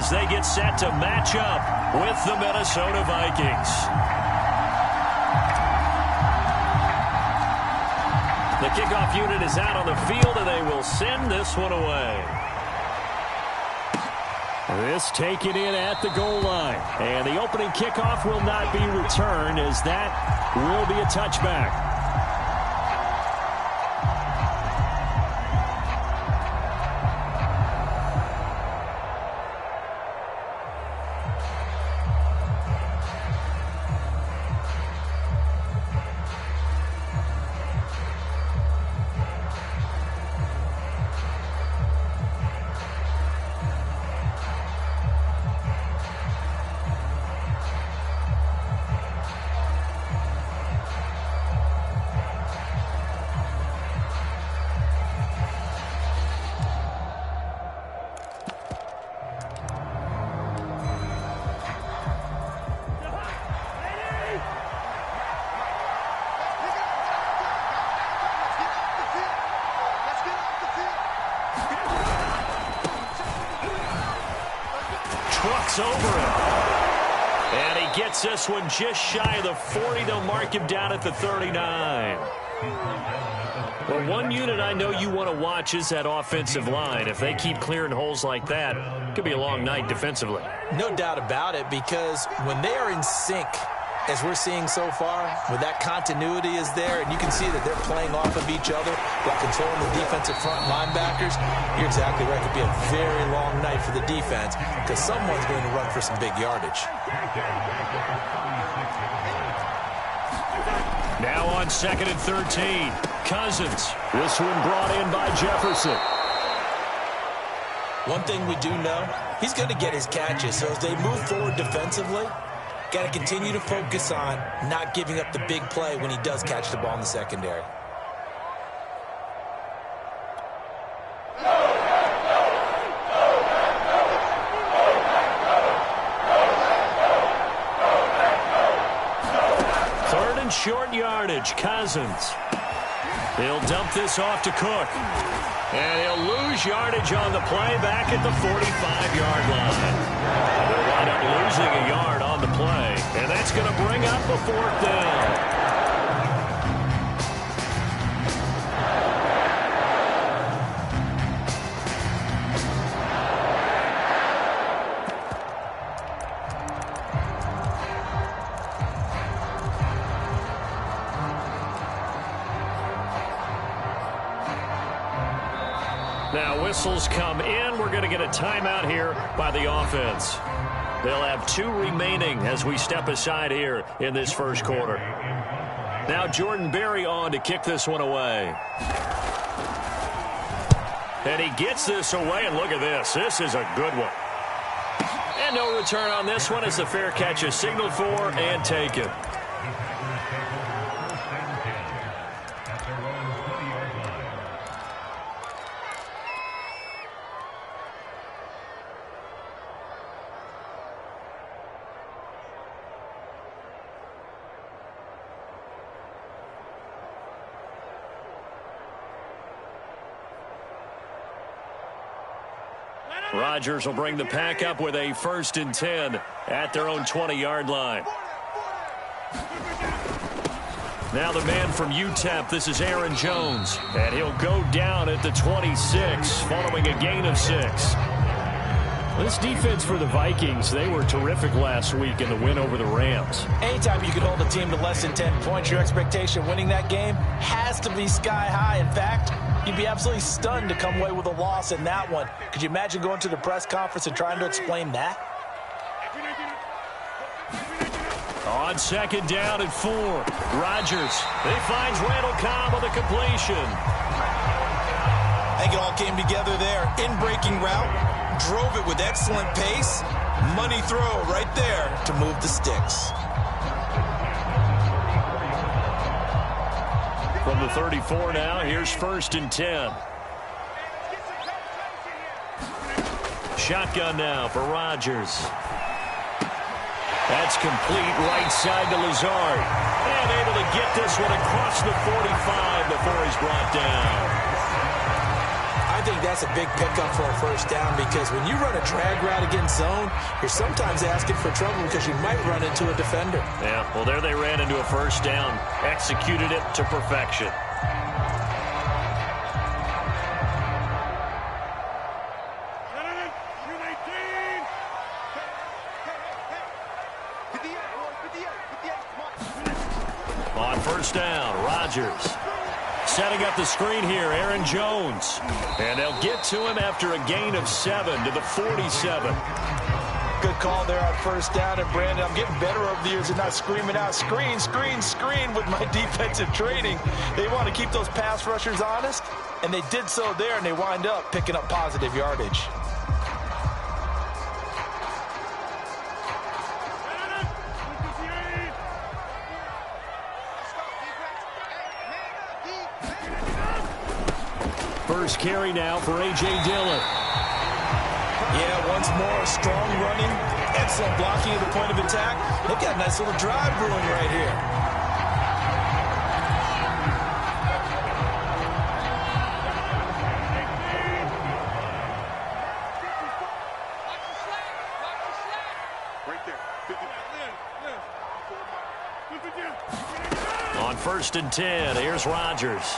as they get set to match up with the Minnesota Vikings. The kickoff unit is out on the field, and they will send this one away. This taken in at the goal line. And the opening kickoff will not be returned, as that will be a touchback. Over him. And he gets this one just shy of the 40. They'll mark him down at the 39. Well, one unit I know you want to watch is that offensive line. If they keep clearing holes like that, it could be a long night defensively. No doubt about it, because when they are in sync, as we're seeing so far, where that continuity is there, and you can see that they're playing off of each other while controlling the defensive front linebackers, you're exactly right. It could be a very long night for the defense because someone's going to run for some big yardage. Now on 2nd and 13, Cousins. This one brought in by Jefferson. One thing we do know, he's going to get his catches. So as they move forward defensively, got to continue to focus on not giving up the big play when he does catch the ball in the secondary. Third and short yardage, Cousins. He'll dump this off to Cook. And he'll lose yardage on the play back at the 45-yard line. They'll wind up losing a yard on the play, and that's going to bring up a 4th down. Now whistles come in. We're going to get a timeout here by the offense. They'll have 2 remaining as we step aside here in this first quarter. Now Jordan Berry on to kick this one away. And he gets this away, and look at this. This is a good one. And no return on this one as the fair catch is signaled for and taken. Rodgers will bring the pack up with a 1st and 10 at their own 20-yard line. Now the man from UTEP, this is Aaron Jones, and he'll go down at the 26 following a gain of 6. This defense for the Vikings, they were terrific last week in the win over the Rams. Anytime you can hold a team to less than 10 points, your expectation winning that game has to be sky high. In fact, you'd be absolutely stunned to come away with a loss in that one. Could you imagine going to the press conference and trying to explain that? On 2nd down and 4, Rodgers. He finds Randall Cobb on the completion. I think it all came together there. In-breaking route. Drove it with excellent pace. Money throw right there to move the sticks. From the 34 now, here's 1st and 10. Shotgun now for Rodgers. That's complete right side to Lazard. And able to get this one across the 45 before he's brought down. I think think that's a big pickup for a first down because when you run a drag route against zone, you're sometimes asking for trouble because you might run into a defender. Yeah, well, there they ran into a first down. Executed it to perfection. On first down, Rodgers. Setting up the screen here, Aaron Jones. And they'll get to him after a gain of 7 to the 47. Good call there on first down. And, Brandon, I'm getting better over the years and not screaming out, screen, screen, screen with my defensive training. They want to keep those pass rushers honest, and they did so there, and they wind up picking up positive yardage. First carry now for A.J. Dillon. Yeah, once more, strong running, excellent blocking at the point of attack. They've got a nice little drive brewing right here. On first and 10, here's Rodgers.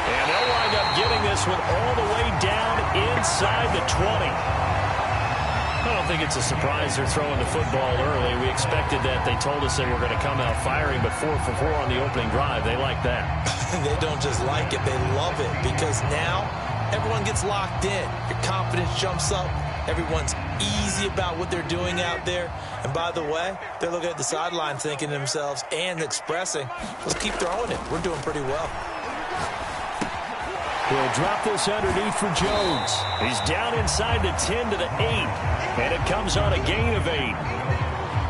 And they'll wind up getting this one all the way down inside the 20. I don't think it's a surprise they're throwing the football early. We expected that. They told us they were going to come out firing, but 4 for 4 on the opening drive. They like that. They don't just like it, they love it because now everyone gets locked in. Your confidence jumps up. Everyone's easy about what they're doing out there. And by the way, they're looking at the sideline thinking to themselves and expressing, let's keep throwing it. We're doing pretty well. He'll drop this underneath for Jones. He's down inside the 10 to the 8. And it comes on a gain of 8.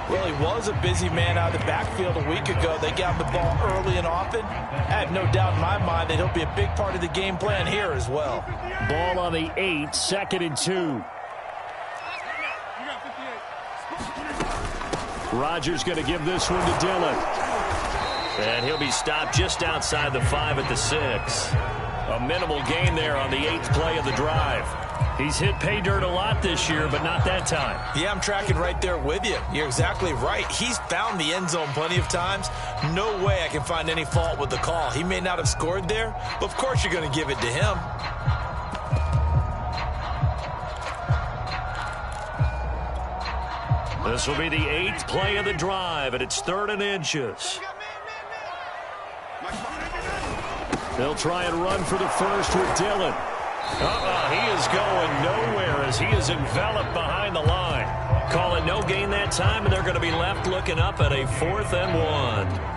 Well, he was a busy man out of the backfield a week ago. They got him the ball early and often. I have no doubt in my mind that he'll be a big part of the game plan here as well. Ball on the 8, 2nd and 2. Rodgers going to give this one to Dillon. And he'll be stopped just outside the 5 at the 6. A minimal gain there on the 8th play of the drive. He's hit pay dirt a lot this year, but not that time. Yeah, I'm tracking right there with you. You're exactly right. He's found the end zone plenty of times. No way I can find any fault with the call. He may not have scored there, but of course you're going to give it to him. This will be the 8th play of the drive, and it's 3rd and inches. They'll try and run for the first with Dillon. He is going nowhere as he is enveloped behind the line. Call it no gain that time, and they're going to be left looking up at a 4th and 1.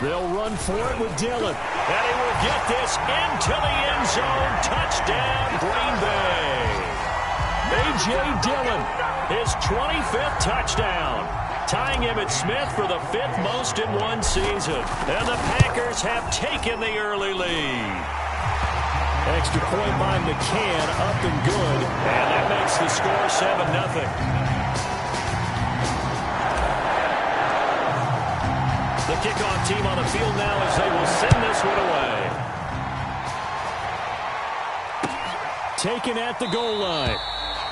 They'll run for it with Dillon. And he will get this into the end zone. Touchdown, Green Bay. A.J. Dillon, his 25th touchdown. Tying him at Smith for the 5th most in one season. And the Packers have taken the early lead. Extra point by McCann, up and good. And that makes the score 7-0. The kickoff team on the field now as they will send this one away. Taken at the goal line.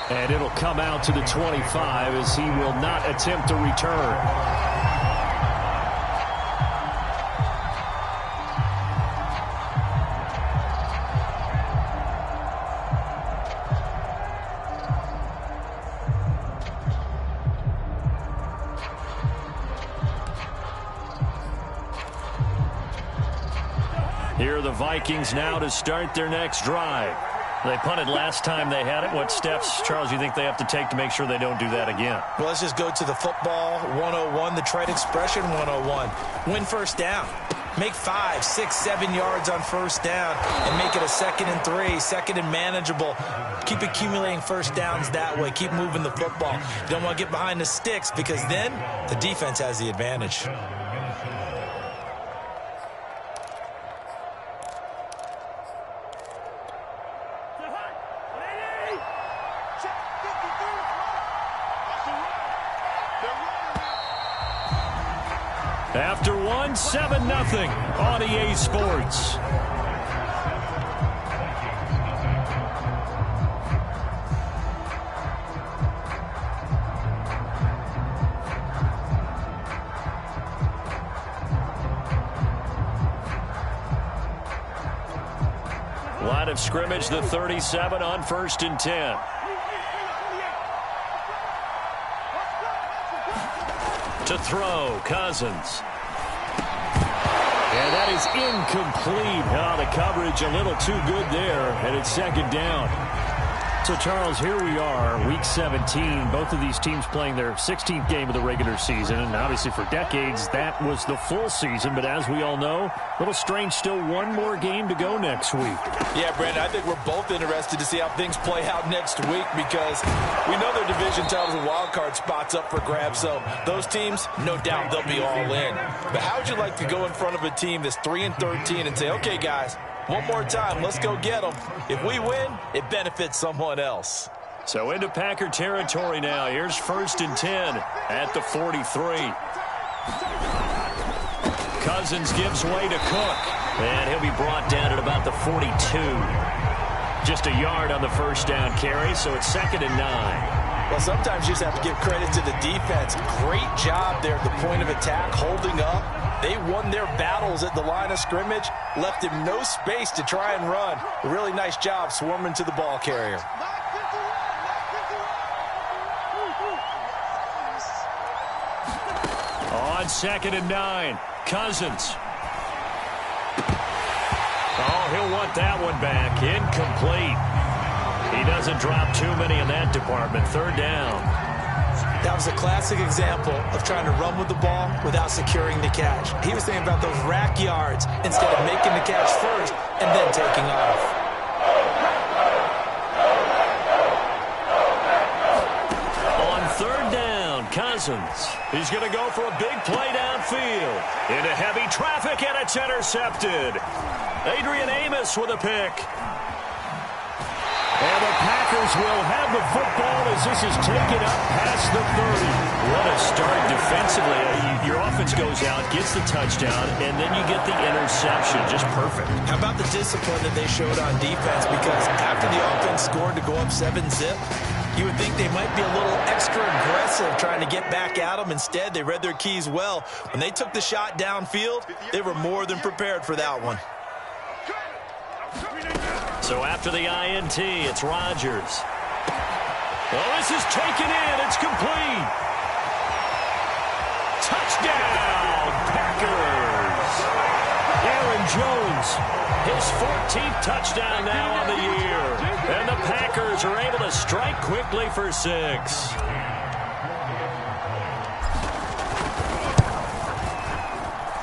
And it'll come out to the 25 as he will not attempt to return. Here are the Vikings now to start their next drive. They punted last time they had it. What steps, Charles, you think they have to take to make sure they don't do that again? Well, let's just go to the football 101, the trade expression 101. Win first down. Make 5, 6, 7 yards on first down and make it a 2nd and 3, 2nd and manageable. Keep accumulating first downs that way. Keep moving the football. You don't want to get behind the sticks because then the defense has the advantage. After one, 7-0 on EA Sports. Line of scrimmage, the 37 on 1st and 10. To throw, Cousins. And that is incomplete. Oh, the coverage a little too good there, and it's 2nd down. So, Charles, here we are, Week 17. Both of these teams playing their 16th game of the regular season, and obviously for decades, that was the full season. But as we all know, a little strange, still one more game to go next week. Yeah, Brandon, I think we're both interested to see how things play out next week because we know their division titles and wild card spots up for grabs. So those teams, no doubt they'll be all in. But how would you like to go in front of a team that's 3-13 and say, okay, guys, one more time, let's go get them. If we win, it benefits someone else. So into Packer territory now. Here's 1st and 10 at the 43. Cousins gives way to Cook. And he'll be brought down at about the 42. Just a yard on the 1st down carry, so it's 2nd and 9. Well, sometimes you just have to give credit to the defense. Great job there at the point of attack, holding up. They won their battles at the line of scrimmage, left him no space to try and run. A really nice job swarming to the ball carrier. On 2nd and 9, Cousins. Oh, he'll want that one back. Incomplete. He doesn't drop too many in that department. 3rd down. That was a classic example of trying to run with the ball without securing the catch. He was thinking about those rack yards instead of making the catch first and then taking off. On 3rd down, Cousins. He's going to go for a big play downfield. Into heavy traffic, and it's intercepted. Adrian Amos with a pick. And the Packers will have the football as this is taken up past the 30. What a start defensively. Your offense goes out, gets the touchdown, and then you get the interception. Just perfect. How about the discipline that they showed on defense? Because after the offense scored to go up 7-0, you would think they might be a little extra aggressive trying to get back at them. Instead, they read their keys well. When they took the shot downfield, they were more than prepared for that one. So after the INT, it's Rodgers. Oh, this is taken in. It's complete. Touchdown, Packers. Aaron Jones, his 14th touchdown now on the year. And the Packers are able to strike quickly for 6.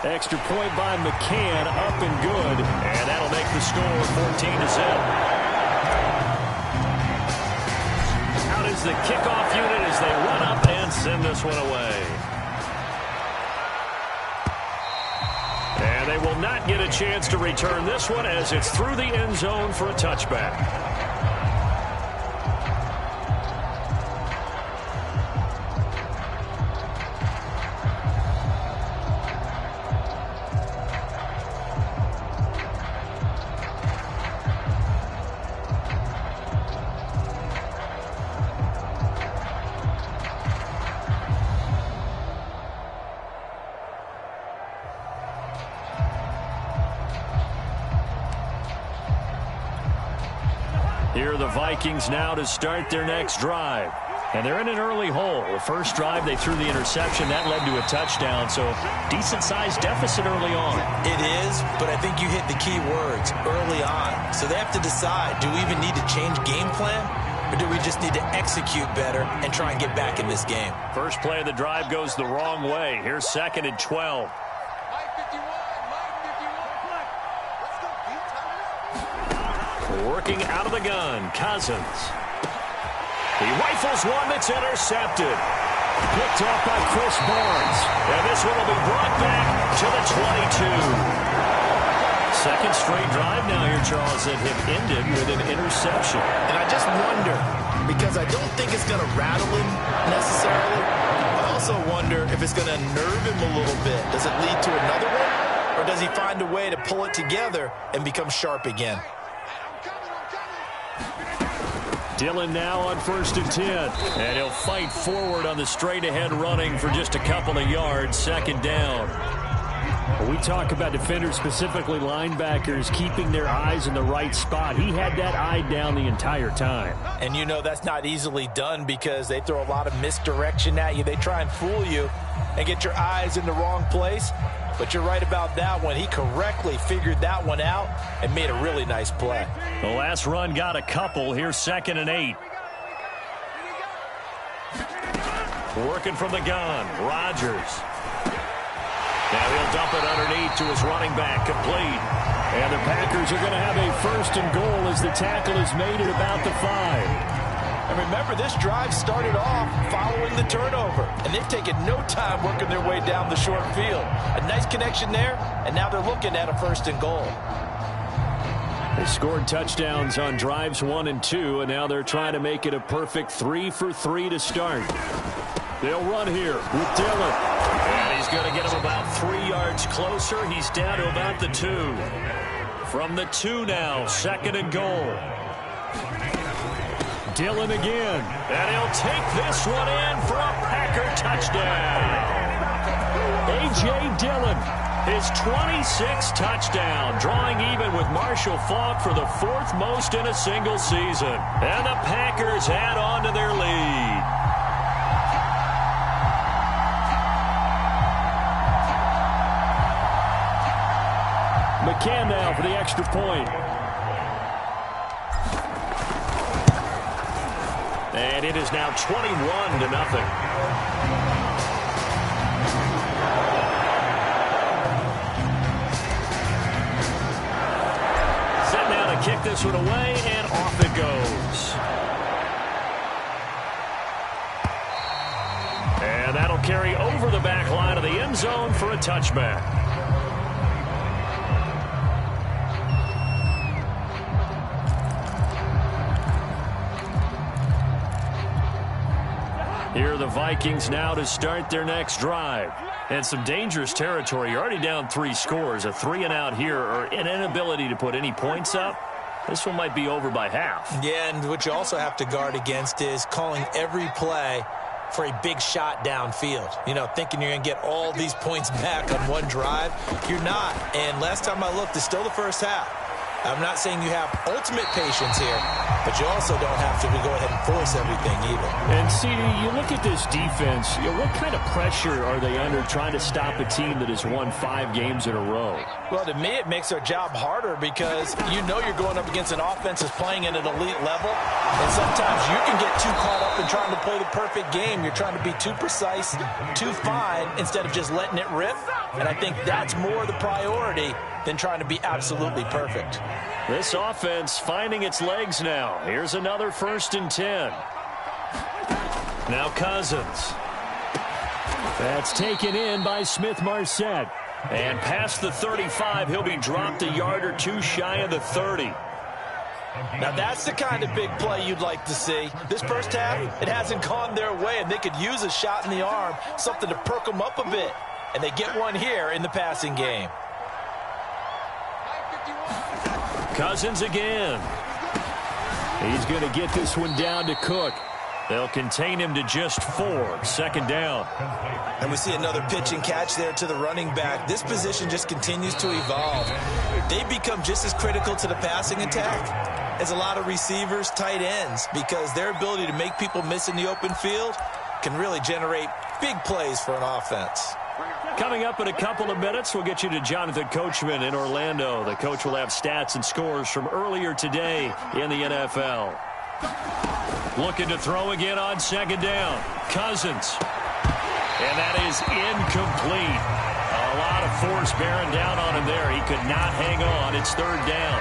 Extra point by McCann, up and good. And that'll make the score 14-0. Out is the kickoff unit as they run up and send this one away. And they will not get a chance to return this one as it's through the end zone for a touchback. Here are the Vikings now to start their next drive. And they're in an early hole. The first drive, they threw the interception. That led to a touchdown. So decent-sized deficit early on. It is, but I think you hit the key words early on. So they have to decide, do we even need to change game plan? Or do we just need to execute better and try and get back in this game? First play of the drive goes the wrong way. Here's 2nd and 12. Working out of the gun, Cousins. He rifles one that's intercepted. Picked off by Chris Barnes. And this one will be brought back to the 22. Second straight drive now here, Charles, that have ended with an interception. And I just wonder, because I don't think it's going to rattle him necessarily, I also also wonder if it's going to nerve him a little bit. Does it lead to another one? Or does he find a way to pull it together and become sharp again? Dillon now on 1st and 10. And he'll fight forward on the straight-ahead running for just a couple of yards. 2nd down. When we talk about defenders, specifically linebackers, keeping their eyes in the right spot, he had that eye down the entire time. And you know that's not easily done because they throw a lot of misdirection at you. They try and fool you and get your eyes in the wrong place. But you're right about that one. He correctly figured that one out and made a really nice play. The last run got a couple. Here's 2nd and 8. Working from the gun, Rodgers. Now he'll dump it underneath to his running back, complete. And the Packers are going to have a 1st and goal as the tackle is made at about the 5. And remember, this drive started off following the turnover. And they've taken no time working their way down the short field. A nice connection there, and now they're looking at a 1st and goal. They scored touchdowns on drives 1 and 2, and now they're trying to make it a perfect 3 for 3 to start. They'll run here with Dillon. And he's going to get him about 3 yards closer. He's down to about the 2. From the 2 now, 2nd and goal. Dillon again. And he'll take this one in for a Packer touchdown. A.J. Dillon, his 26th touchdown, drawing even with Marshall Faulk for the 4th most in a single season. And the Packers add on to their lead. McCann now for the extra point. And it is now 21-0. Set now to kick this one away, and off it goes. And that'll carry over the back line of the end zone for a touchback. Here are the Vikings now to start their next drive. And some dangerous territory. You're already down 3 scores. A 3-and-out here, or an inability to put any points up. This one might be over by half. Yeah, and what you also have to guard against is calling every play for a big shot downfield. You know, thinking you're going to get all these points back on one drive. You're not. And last time I looked, it's still the first half. I'm not saying you have ultimate patience here, but you also don't have to go ahead and force everything either. And, CD, you look at this defense, what kind of pressure are they under trying to stop a team that has won 5 games in a row? Well, to me, it makes their job harder because you know you're going up against an offense that's playing at an elite level, and sometimes you can get too caught up in trying to play the perfect game. You're trying to be too precise, too fine, instead of just letting it rip, and I think that's more the priority than trying to be absolutely perfect. This offense finding its legs now. Here's another 1st and 10. Now Cousins. That's taken in by Smith-Marset. And past the 35, he'll be dropped a yard or 2 shy of the 30. Now that's the kind of big play you'd like to see. This first half, it hasn't gone their way, and they could use a shot in the arm, something to perk them up a bit. And they get one here in the passing game. Cousins again. He's going to get this one down to Cook. They'll contain him to just 4. 2nd down. And we see another pitch and catch there to the running back. This position just continues to evolve. They become just as critical to the passing attack as a lot of receivers, tight ends, because their ability to make people miss in the open field can really generate big plays for an offense. Coming up in a couple of minutes, we'll get you to Jonathan Coachman in Orlando. The coach will have stats and scores from earlier today in the NFL. Looking to throw again on 2nd down. Cousins. And that is incomplete. A lot of force bearing down on him there. He could not hang on. It's 3rd down.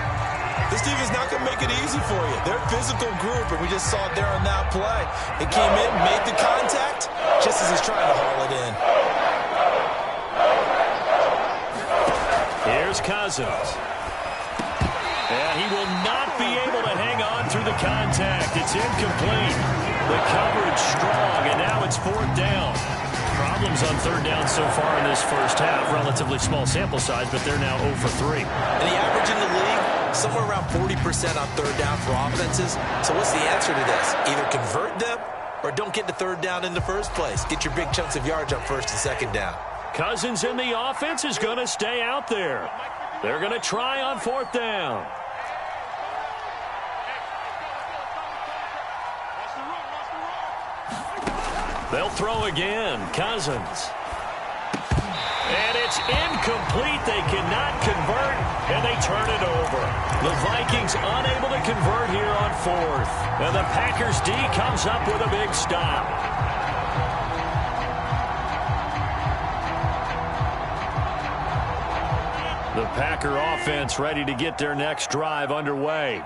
This team is not going to make it easy for you. They're a physical group, and we just saw it there on that play. It came in, made the contact, just as he's trying to haul it in. Here's Cousins. And he will not be able to hang on through the contact. It's incomplete. The coverage strong, and now it's 4th down. problems on third down so far in this first half. Relatively small sample size, but they're now 0 for 3. And the average in the league, somewhere around 40% on third down for offenses. So what's the answer to this? Either convert them or don't get to third down in the first place. Get your big chunks of yards on first and second down. Cousins in the offense is going to stay out there. They're going to try on fourth down. They'll throw again. Cousins. And it's incomplete. They cannot convert, and they turn it over. The Vikings unable to convert here on fourth. And the Packers D comes up with a big stop. The Packer offense ready to get their next drive underway.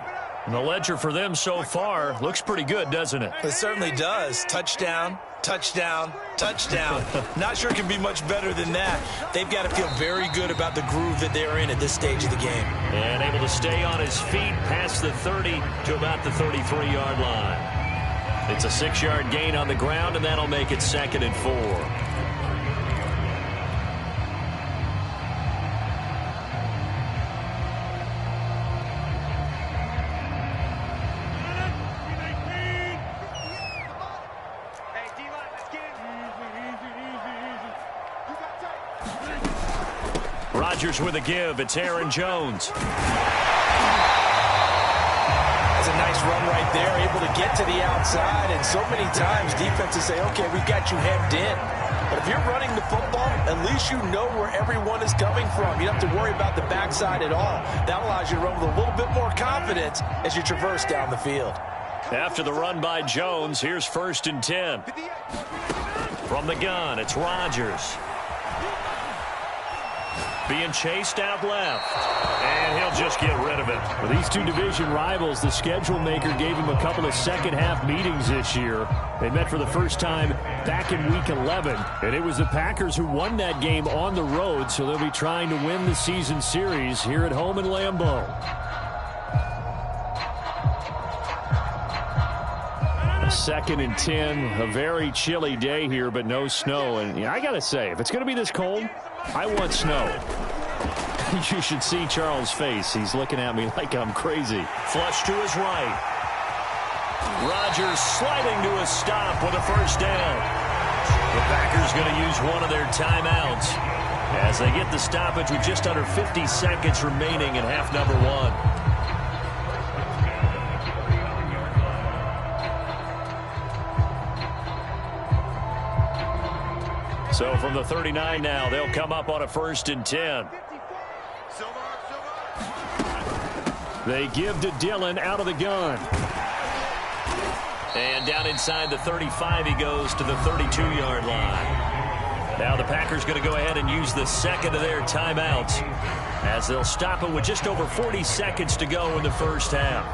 And the ledger for them so far looks pretty good, doesn't it? It certainly does. Touchdown, touchdown, touchdown. Not sure it can be much better than that. They've got to feel very good about the groove that they're in at this stage of the game. And able to stay on his feet past the 30 to about the 33-yard line. It's a 6-yard gain on the ground, and that'll make it 2nd and 4. Rodgers with a give. It's Aaron Jones. That's a nice run right there, able to get to the outside. And so many times defenses say, okay, we've got you hemmed in. But if you're running the football, at least you know where everyone is coming from. You don't have to worry about the backside at all. That allows you to run with a little bit more confidence as you traverse down the field. After the run by Jones, here's 1st and 10. From the gun, it's Rodgers. Being chased out left, and he'll just get rid of it. For these two division rivals, the schedule maker gave him a couple of second-half meetings this year. They met for the first time back in Week 11, and it was the Packers who won that game on the road, so they'll be trying to win the season series here at home in Lambeau. 2nd and 10, a very chilly day here, but no snow. And I got to say, if it's going to be this cold, I want snow. You should see Charles' face. He's looking at me like I'm crazy. Flush to his right. Rodgers sliding to a stop with a first down. The Packers going to use one of their timeouts as they get the stoppage with just under 50 seconds remaining in half number 1. So from the 39 now, they'll come up on a 1st and 10. They give to Dillon out of the gun. And down inside the 35, he goes to the 32-yard line. Now the Packers going to go ahead and use the second of their timeouts as they'll stop it with just over 40 seconds to go in the first half.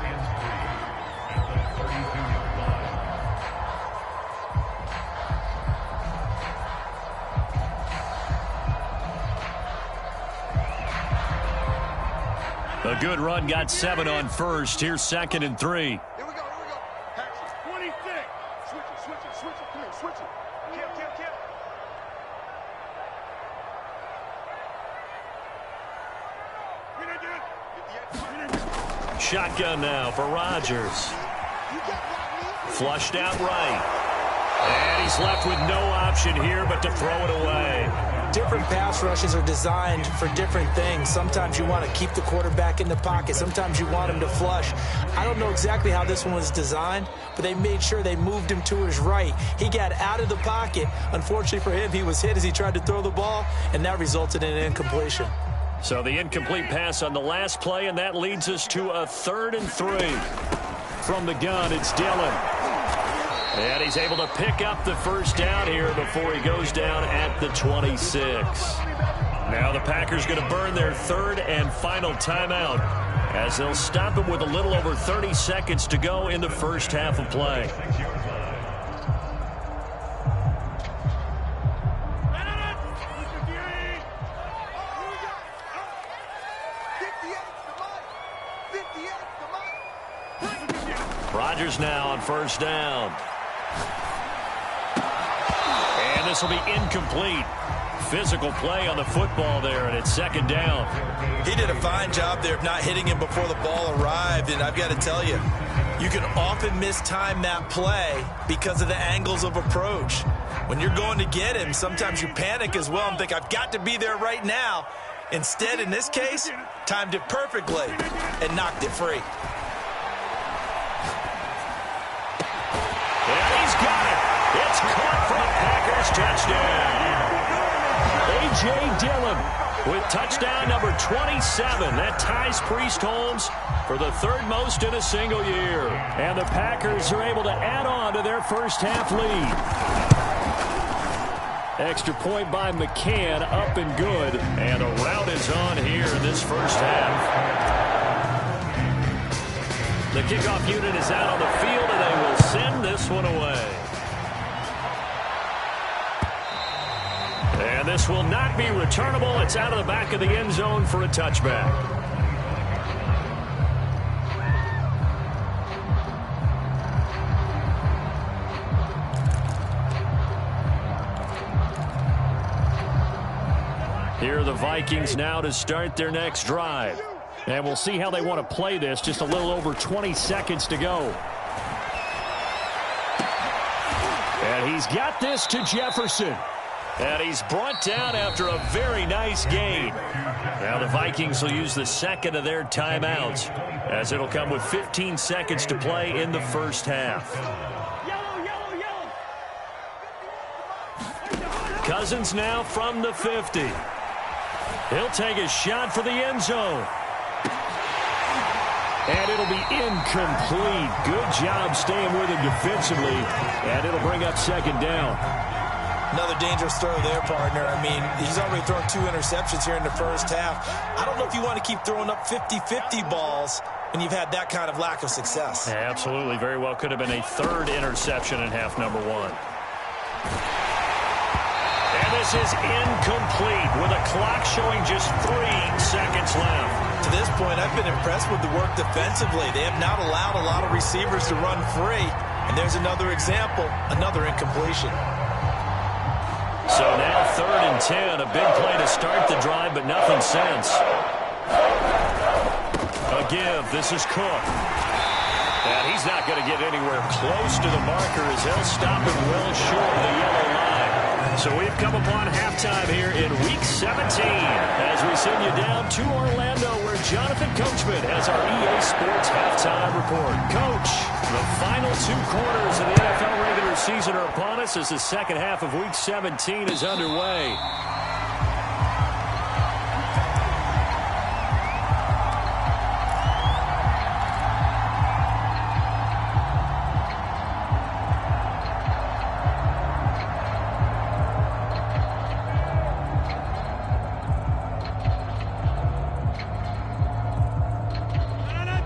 A good run, got 7 on first. Here's 2nd and 3. Here we go. Action. 26. Switch it. Come here, switch it. Kill. Shotgun now for Rodgers. Flushed out right. And he's left with no option here but to throw it away. Different pass rushes are designed for different things. Sometimes you want to keep the quarterback in the pocket. Sometimes you want him to flush. I don't know exactly how this one was designed, but they made sure they moved him to his right. He got out of the pocket. Unfortunately for him, he was hit as he tried to throw the ball, and that resulted in an incompletion. So the incomplete pass on the last play, and that leads us to a 3rd and 3. From the gun, it's Dillon. And he's able to pick up the first down here before he goes down at the 26. Now the Packers going to burn their 3rd and final timeout as they'll stop him with a little over 30 seconds to go in the first half of play. Rodgers now on first down. And the this will be incomplete. Physical play on the football there, and it's second down. He did a fine job there of not hitting him before the ball arrived, and I've got to tell you, you can often mistime that play because of the angles of approach. When you're going to get him, sometimes you panic as well and think, I've got to be there right now. Instead, in this case, timed it perfectly and knocked it free. And he's got it. It's caught for a Packers touchdown. A.J. Dillon with touchdown number 27. That ties Priest Holmes for the third most in a single year. And the Packers are able to add on to their first half lead. Extra point by McCann, up and good. And a rout is on here in this first half. The kickoff unit is out on the field, and they will send this one away. And this will not be returnable. It's out of the back of the end zone for a touchback. Here are the Vikings now to start their next drive. And we'll see how they want to play this. Just a little over 20 seconds to go. And he's got this to Jefferson. And he's brought down after a very nice gain. Now the Vikings will use the second of their timeouts, as it'll come with 15 seconds to play in the first half. Cousins now from the 50. He'll take a shot for the end zone. And it'll be incomplete. Good job staying with him defensively. And it'll bring up second down. Another dangerous throw there, partner. I mean, he's already thrown 2 interceptions here in the first half. I don't know if you want to keep throwing up 50-50 balls when you've had that kind of lack of success. Yeah, absolutely. Very well could have been a third interception in half number 1. And this is incomplete with a clock showing just 3 seconds left. To this point, I've been impressed with the work defensively. They have not allowed a lot of receivers to run free. And there's another example, another incompletion. So now 3rd and 10, a big play to start the drive, but nothing since. A give, this is Cook. And he's not going to get anywhere close to the marker as he'll stop him well short of the yellow line. So we've come upon halftime here in Week 17 as we send you down to Orlando, where Jonathan Coachman has our EA Sports halftime report. Coach, the final 2 quarters of the NFL regular season are upon us as the second half of Week 17 is underway.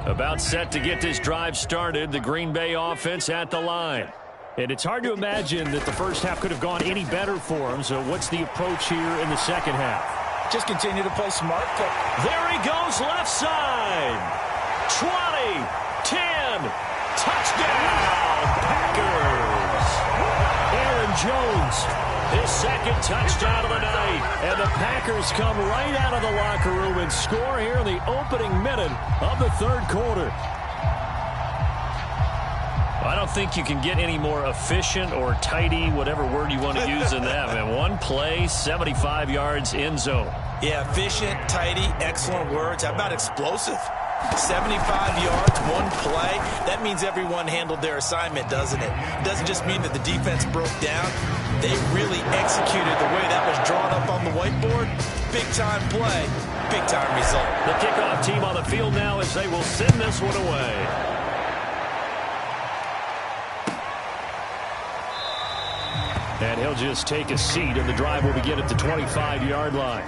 About set to get this drive started. The Green Bay offense at the line. And it's hard to imagine that the first half could have gone any better for him. So what's the approach here in the second half? Just continue to play smart. There he goes, left side. 20, 10, touchdown, Packers. Aaron Jones, his second touchdown of the night. And the Packers come right out of the locker room and score here in the opening minute of the third quarter. I don't think you can get any more efficient or tidy, whatever word you want to use in that. Man, one play, 75 yards, end zone. Yeah, efficient, tidy, excellent words. How about explosive? 75 yards, one play. That means everyone handled their assignment, doesn't it? It doesn't just mean that the defense broke down. They really executed the way that was drawn up on the whiteboard. Big-time play, big-time result. The kickoff team on the field now as they will send this one away. And he'll just take a seat, and the drive will begin at the 25-yard line.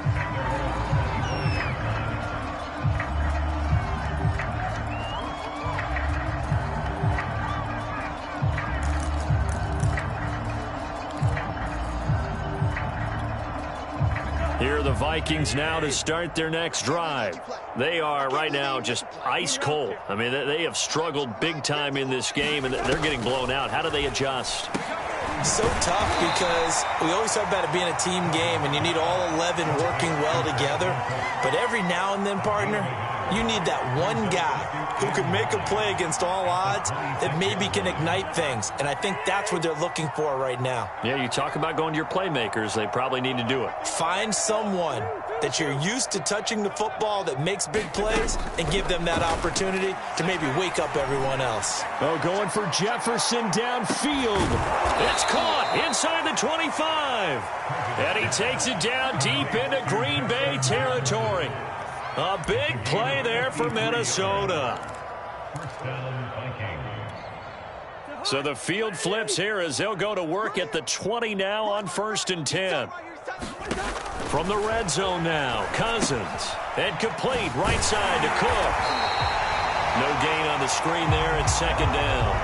Here are the Vikings now to start their next drive. They are right now just ice cold. I mean, they have struggled big time in this game, and they're getting blown out. How do they adjust? So tough because we always talk about it being a team game and you need all 11 working well together. But every now and then, partner, you need that one guy who can make a play against all odds that maybe can ignite things. And I think that's what they're looking for right now. Yeah, you talk about going to your playmakers. They probably need to do it. Find someone that you're used to touching the football that makes big plays and give them that opportunity to maybe wake up everyone else. Oh, going for Jefferson downfield. It's caught inside the 25. And he takes it down deep into Green Bay territory. A big play there for Minnesota. So the field flips here as they'll go to work at the 20 now on 1st and 10. From the red zone now, Cousins. And complete right side to Cook. No gain on the screen there at 2nd down.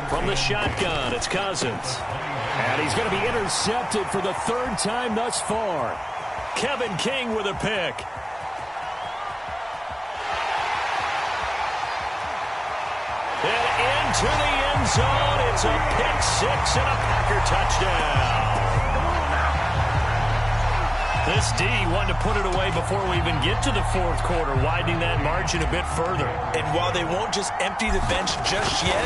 From the shotgun, it's Cousins. And he's going to be intercepted for the 3rd time thus far. Kevin King with a pick. And into the end zone. It's a pick 6 and a Packer touchdown. This D wanted to put it away before we even get to the 4th quarter, widening that margin a bit further. And while they won't just empty the bench just yet,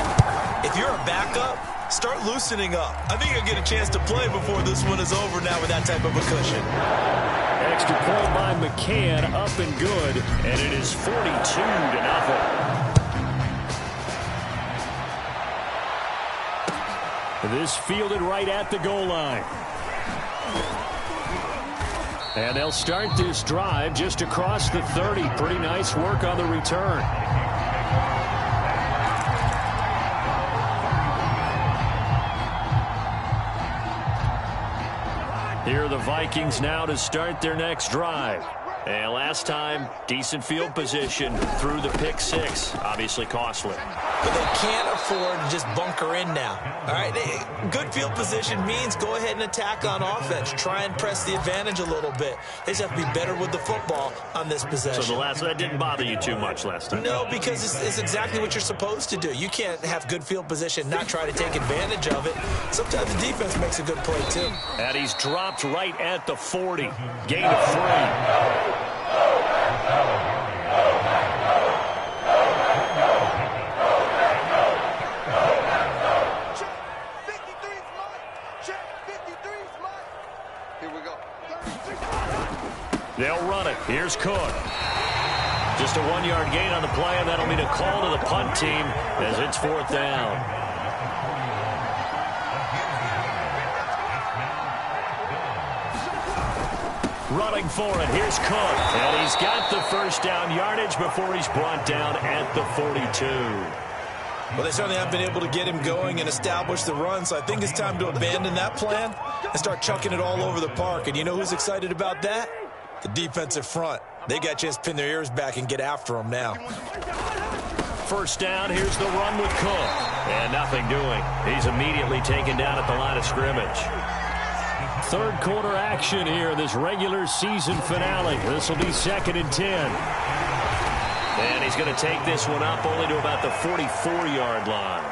if you're a backup, start loosening up. I think you'll get a chance to play before this one is over now with that type of a cushion. Extra point by McCann, up and good. And it is 42-0. This fielded right at the goal line. And they'll start this drive just across the 30. Pretty nice work on the return. Here are the Vikings now to start their next drive. And last time, decent field position through the pick 6. Obviously costly. But they can't afford to just bunker in now. All right, good field position means go ahead and attack on offense. Try and press the advantage a little bit. They just have to be better with the football on this possession. So that didn't bother you too much last time? No, because it's exactly what you're supposed to do. You can't have good field position, not try to take advantage of it. Sometimes the defense makes a good play, too. And he's dropped right at the 40. Gain of 3. They'll run it. Here's Cook. Just a 1-yard gain on the play, and that'll mean a call to the punt team as it's 4th down. Running for it. Here's Cook. And he's got the 1st down yardage before he's brought down at the 42. Well, they certainly haven't been able to get him going and establish the run, so I think it's time to abandon that plan and start chucking it all over the park. And you know who's excited about that? The defensive front. They got a chance to pin their ears back and get after him now. 1st down, here's the run with Cook. And nothing doing. He's immediately taken down at the line of scrimmage. 3rd quarter action here in this regular season finale. This will be 2nd and 10. And he's going to take this one up only to about the 44-yard line.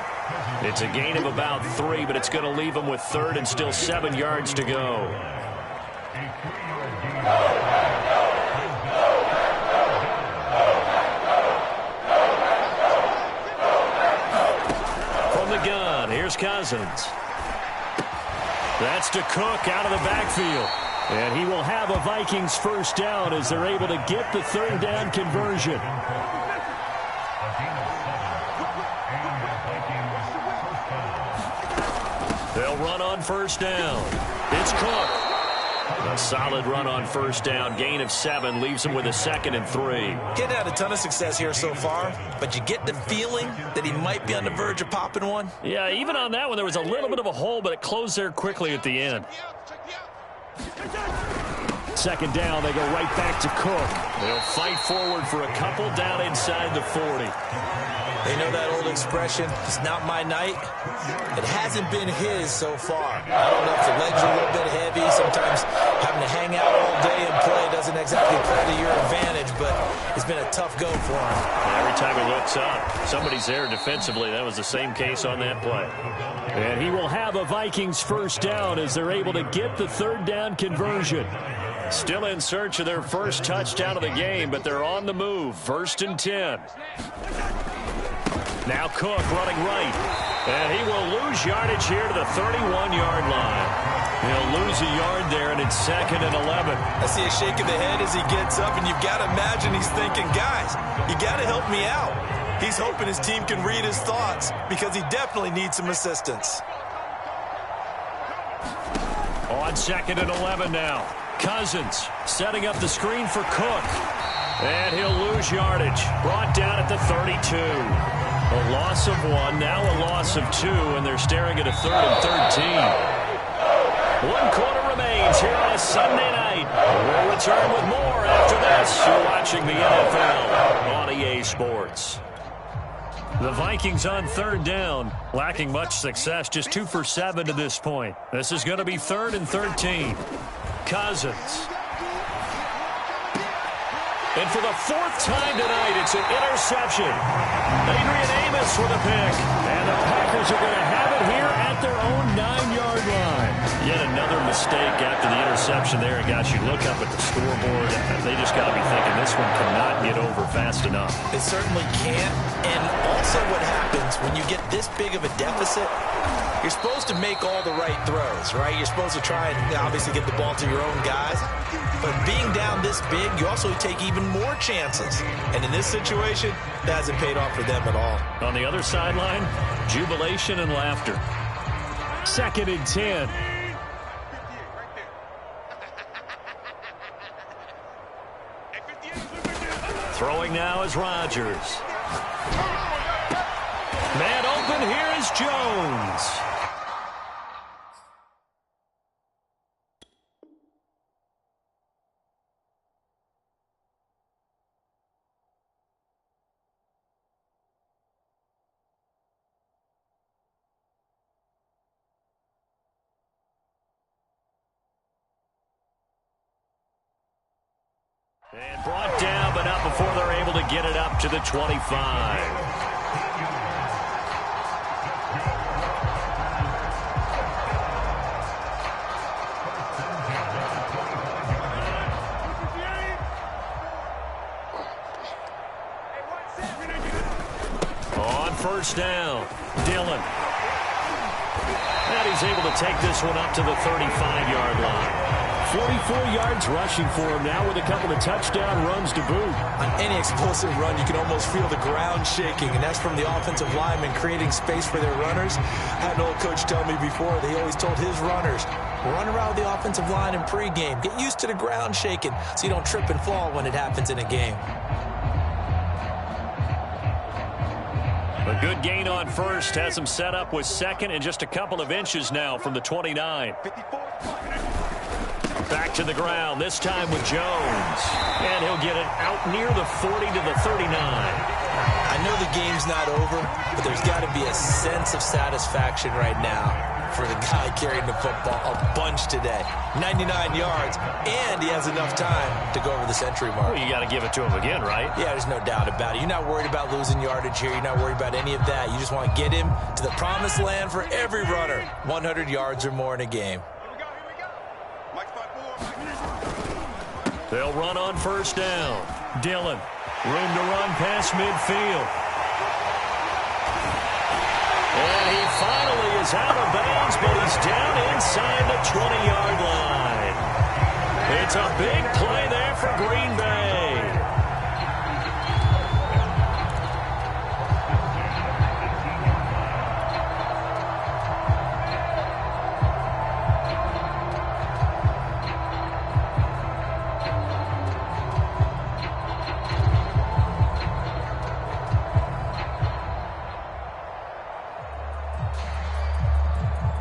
It's a gain of about 3, but it's going to leave him with 3rd and still 7 yards to go. From the gun, here's Cousins. That's to Cook out of the backfield. And he will have a Vikings 1st down as they're able to get the 3rd down conversion. They'll run on 1st down. It's Cook. A solid run on 1st down. Gain of 7 leaves him with a 2nd and 3. Getting had a ton of success here so far, but you get the feeling that he might be on the verge of popping one. Yeah, even on that one, there was a little bit of a hole, but it closed there quickly at the end. 2nd down, they go right back to Cook. They'll fight forward for a couple down inside the 40. You know that old expression, it's not my night? It hasn't been his so far. I don't know if the legs are a little bit heavy. Sometimes having to hang out all day and play doesn't exactly play to your advantage, but it's been a tough go for him. Every time he looks up, somebody's there defensively. That was the same case on that play. And he will have a Vikings first down as they're able to get the third down conversion. Still in search of their first touchdown of the game, but they're on the move. 1st and 10. Now Cook running right. And he will lose yardage here to the 31-yard line. He'll lose a yard there, and it's 2nd and 11. I see a shake of the head as he gets up, and you've got to imagine he's thinking, guys, you got to help me out. He's hoping his team can read his thoughts because he definitely needs some assistance. On 2nd and 11 now. Cousins setting up the screen for Cook. And he'll lose yardage. Brought down at the 32. A loss of 1, now a loss of 2, and they're staring at a 3rd and 13. 1 quarter remains here on a Sunday night. We'll return with more after this. You're watching the NFL on EA Sports. The Vikings on 3rd down, lacking much success, just 2 for 7 to this point. This is going to be 3rd and 13. Cousins. And for the 4th time tonight, it's an interception. Adrian Amos with a pick. And the Packers are going to have it here at their own 9-yard line. Yet another mistake after the interception there. And guys, you look up at the scoreboard, they just got to be thinking this one cannot get over fast enough. It certainly can't. And also what happens when you get this big of a deficit, you're supposed to make all the right throws, right? You're supposed to try and obviously get the ball to your own guys. But being down this big, you also take even more chances. And in this situation, that hasn't paid off for them at all. On the other sideline, jubilation and laughter. 2nd and 10. Throwing now is Rodgers. Man open, here is Jones. And brought down, but not before they're able to get it up to the 25. On 1st down, Dillon. And he's able to take this one up to the 35-yard line. 44 yards rushing for him now with a couple of touchdown runs to boot. On any explosive run, you can almost feel the ground shaking, and that's from the offensive linemen creating space for their runners. I had an old coach tell me before, they always told his runners, run around the offensive line in pregame. Get used to the ground shaking so you don't trip and fall when it happens in a game. A good gain on 1st has him set up with 2nd and just a couple of inches now from the 29. Back to the ground, this time with Jones. And he'll get it out near the 40 to the 39. I know the game's not over, but there's got to be a sense of satisfaction right now for the guy carrying the football a bunch today. 99 yards, and he has enough time to go over the century mark. Well, you got to give it to him again, right? Yeah, there's no doubt about it. You're not worried about losing yardage here. You're not worried about any of that. You just want to get him to the promised land for every runner. 100 yards or more in a game. They'll run on 1st down. Dillon, room to run past midfield. And he finally is out of bounds, but he's down inside the 20-yard line. It's a big play there for Green Bay.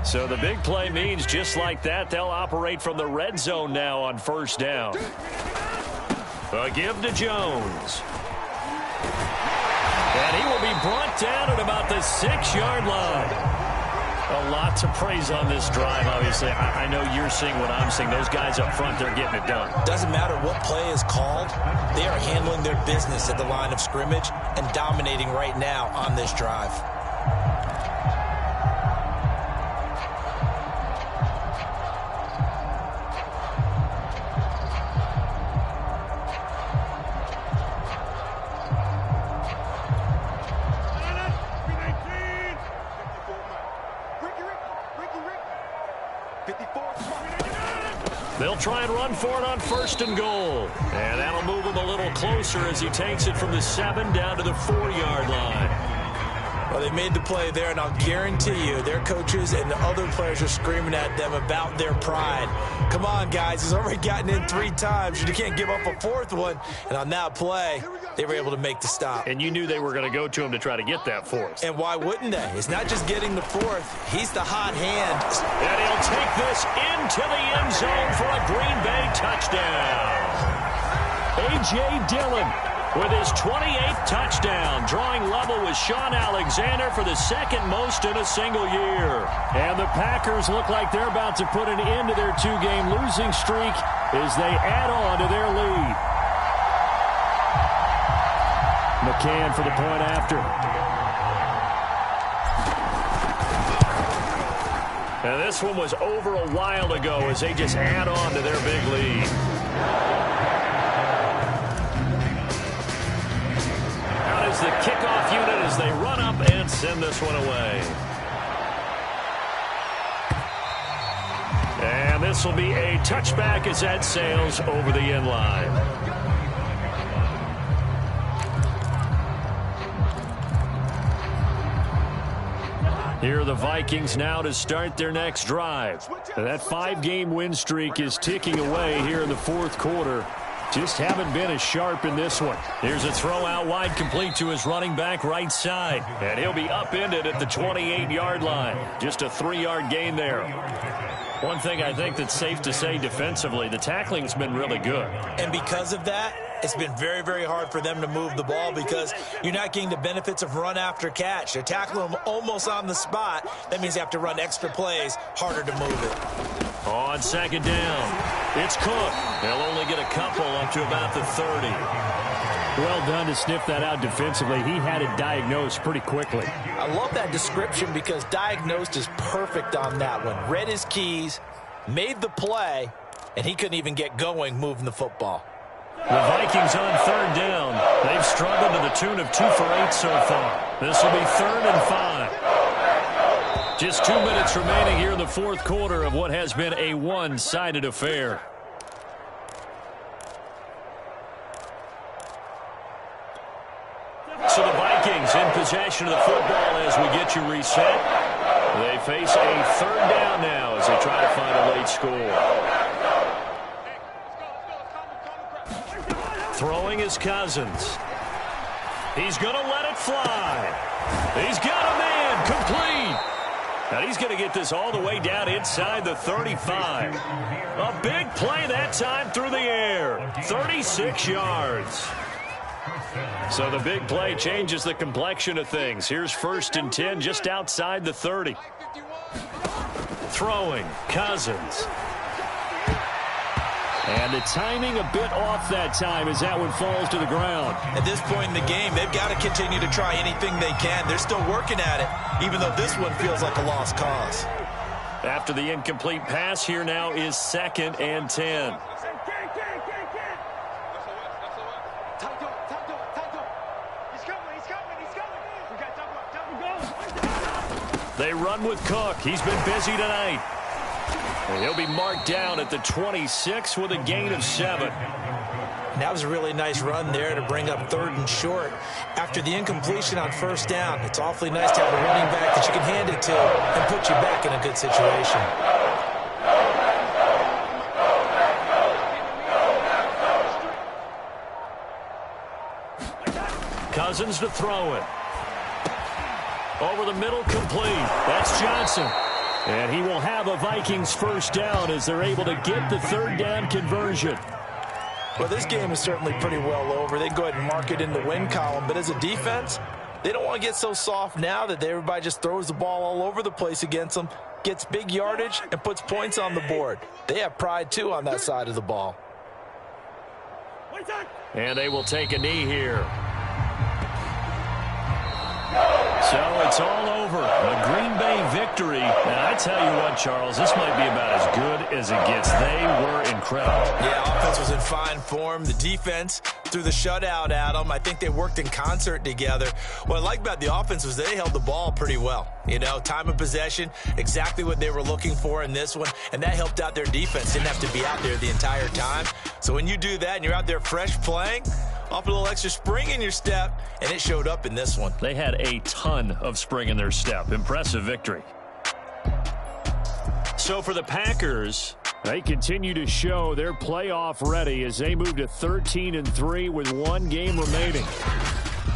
So the big play means just like that, they'll operate from the red zone now on 1st down. A give to Jones. And he he will be brought down at about the 6-yard line. A lot to praise on this drive, obviously. I know you're seeing what I'm seeing. Those guys up front, they're getting it done. Doesn't matter what play is called. They are handling their business at the line of scrimmage and dominating right now on this drive. They'll try and run for it on 1st and goal. And that'll move him a little closer as he takes it from the 7 down to the 4-yard line. Well, they made the play there, and I'll guarantee you their coaches and the other players are screaming at them about their pride. Come on, guys. He's already gotten in 3 times. You can't give up a 4th one. And on that play, they were able to make the stop. And you knew they were going to go to him to try to get that 4th. And why wouldn't they? It's not just getting the 4th. He's the hot hand. And he'll take this into the end zone for a Green Bay touchdown. A.J. Dillon with his 28th touchdown, drawing level with Sean Alexander for the 2nd most in a single year. And the Packers look like they're about to put an end to their 2-game losing streak as they add on to their lead. McCann for the point after. And this one was over a while ago as they just add on to their big lead. Out is the kickoff unit as they run up and send this one away. And this will be a touchback as that sails over the end line. Here are the Vikings now to start their next drive. That 5-game win streak is ticking away here in the 4th quarter. Just haven't been as sharp in this one. Here's a throw out wide, complete to his running back right side. And he'll be upended at the 28-yard line. Just a 3-yard gain there. One thing I think that's safe to say defensively, the tackling's been really good. And because of that, it's been very, very hard for them to move the ball because you're not getting the benefits of run after catch. They're tackling them almost on the spot. That means you have to run extra plays, harder to move it. On 2nd down, it's Cook. They'll only get a couple up to about the 30. Well done to sniff that out defensively. He had it diagnosed pretty quickly. I love that description because diagnosed is perfect on that one. Read his keys, made the play, and he couldn't even get going moving the football. The Vikings on 3rd down. They've struggled to the tune of 2 for 8 so far. This will be 3rd and 5. Just 2 minutes remaining here in the 4th quarter of what has been a one-sided affair. So the Vikings in possession of the football as we get you reset. They face a 3rd down now as they try to find a late score. Throwing is Cousins. He's going to let it fly. He's got a man complete. And he's going to get this all the way down inside the 35. A big play that time through the air. 36 yards. So the big play changes the complexion of things. Here's 1st and 10 just outside the 30. Throwing, Cousins. And the timing a bit off that time as that one falls to the ground. At this point in the game, they've got to continue to try anything they can. They're still working at it, even though this one feels like a lost cause. After the incomplete pass, here now is 2nd and 10. They run with Cook. He's been busy tonight. And he'll be marked down at the 26 with a gain of 7. And that was a really nice run there to bring up 3rd and short. After the incompletion on 1st down, it's awfully nice to have a running back that you can hand it to and put you back in a good situation. Cousins to throw it. Over the middle, complete. That's Johnson. And he will have a Vikings 1st down as they're able to get the 3rd down conversion. Well, this game is certainly pretty well over. They can go ahead and mark it in the win column. But as a defense, They don't want to get so soft now that everybody just throws the ball all over the place against them, gets big yardage, and puts points on the board. They have pride, too, on that side of the ball. And they will take a knee here. So it's all over. A Green Bay victory. And I tell you what, Charles, this might be about as good as it gets. They were incredible. Yeah, offense was in fine form. The defense threw the shutout at them. I think they worked in concert together. What I like about the offense was they held the ball pretty well. You know, time of possession, exactly what they were looking for in this one, and that helped out their defense. Didn't have to be out there the entire time. So when you do that and you're out there fresh playing, off a little extra spring in your step, and it showed up in this one. They had a ton of spring in their step. Impressive victory. So for the Packers, they continue to show they're playoff ready as they move to 13-3 with one game remaining.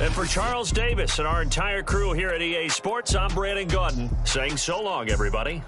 And for Charles Davis and our entire crew here at EA Sports, I'm Brandon Gaudin saying so long, everybody.